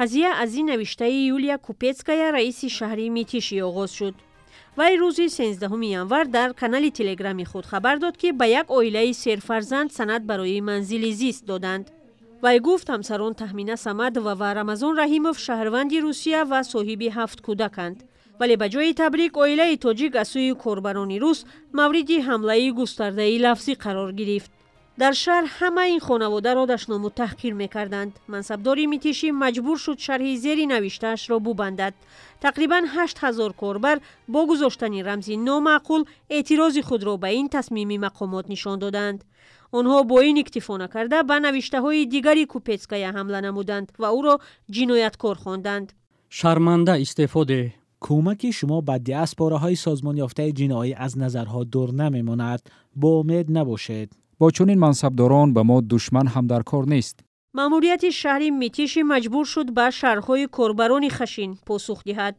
قضیه از این نوشته یولیا کوپتسکایا رئیس شهری میتیشی آغاز شد. وی روز 13 ینور در کانال تلگرامی خود خبر داد که به یک عائله سرفرزند سند برای منزل زیست دادند. وی گفت همسران تهمینه سمد و رمضان رحیموف شهروند روسیه و صاحب 7 کودکند. ولی به جای تبریک عائله تاجیک از سوی کاربران روس مورد حمله گسترده لفظی قرار گرفت. در شهر همه این خانواده را دشنام و تحقیر میکردند. منصبدار میتیشی مجبور شد شرح زیر نوشته‌اش را ببندد. تقریبا 8000 کاربر با گذاشتن رمزی نامعقول اعتراض خود را به این تصمیم مقامات نشان دادند. آنها با این اکتفا نکرده به نوشته‌های دیگری کوپتسکایا حمله نمودند و او را جنایتکار خواندند. شرمنده استفاده. کمک شما به دیاسپوراهای سازمان یافته جنایی از نظرها دور نمیماند. با امید نباشید. با چنین منصبداران به ما دشمن هم در کار نیست. ماموریت شهری میتیشی مجبور شد به شرح‌های کاربران خشین پاسخ دهد.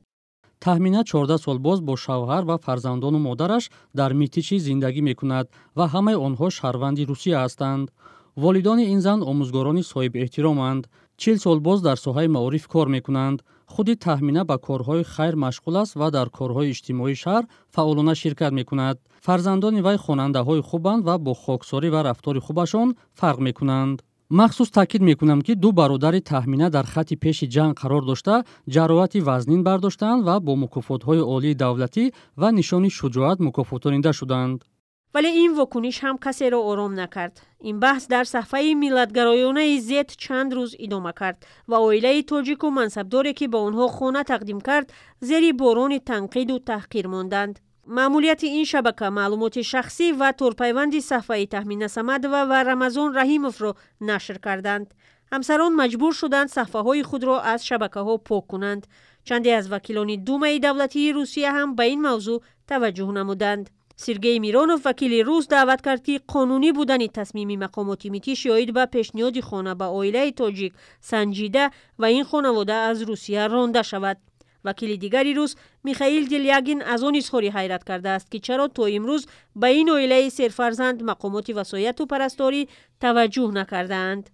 تهمینه 14 سال باز با شوهر و فرزندان و مادرش در میتیچی زندگی میکند و همه آنها شهروند روسیه هستند. والدان این زن آموزگاران صاحب احترامند. 40 سال باز در ساحه معارف کار میکنند. خود تهمینه به کارهای خیر مشغول است و در کارهای اجتماعی شهر فعالانه شرکت میکند. فرزندان وی خواننده های خوبند و با خاکساری و رفتار خوبشان فرق میکنند. مخصوص تاکید میکنم که دو برادر تهمینه در خط پیش جنگ قرار داشته جراحت وزنین برداشتند و با مکافات‌های عالی دولتی و نشان شجاعت مکافاتانیده شدند. ولی این واکنش هم کسی را آرام نکرد. این بحث در صفحه ملت‌گرایانه زد چند روز ادامه کرد و عائله تاجیک و منصبداری که به آنها خانه تقدیم کرد زیر باران تنقید و تحقیر ماندند. مأموریت این شبکه معلومات شخصی و تورپیوند صفحه تهمینه سمد و رمضان رحیموف را نشر کردند. همسران مجبور شدند صفحه های خود را از شبکه ها پاک کنند. چندی از وکیلان دومه دولتی روسیه هم به این موضوع توجه نمودند. سرگئی میرونوف وکیل روس دعوت کرد که قانونی بودن تصمیم مقامات میتیشی آید به پیشنهاد خانه به عائله تاجیک سنجیده و این خانواده از روسیه رانده شود. وکیل دیگری روس میخائیل دیلیاگین از آن اظهار حیرت کرده است که چرا تا امروز به این عائله سرفرزند مقامات وصایت و پرستاری توجه نکردند.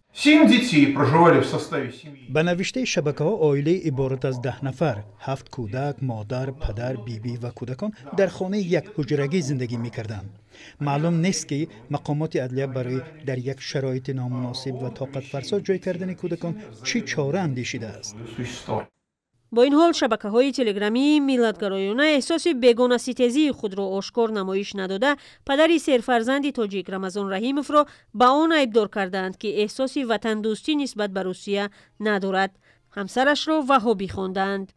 به نوشته شبکه‌ها عائله عبارت از 10 نفر، 7 کودک، مادر، پدر، بیبی و کودکان در خانه یک حجرگی زندگی می‌کردند. معلوم نیست که مقامات عدلیه برای در یک شرایط نامناسب و طاقت فرسا جای کردن کودکان چه چاره اندیشیده است. با این حال شبکه‌های تلگرامی ملت‌گرایانه احساس بیگانه ستیزی خود را آشکار نمایش نداده پدر سرفرزند تاجیک رمضان رحیموف را به آن ایبدار کردند که احساس وطن دوستی نسبت به روسیه ندارد. همسرش را وهابی خواندند.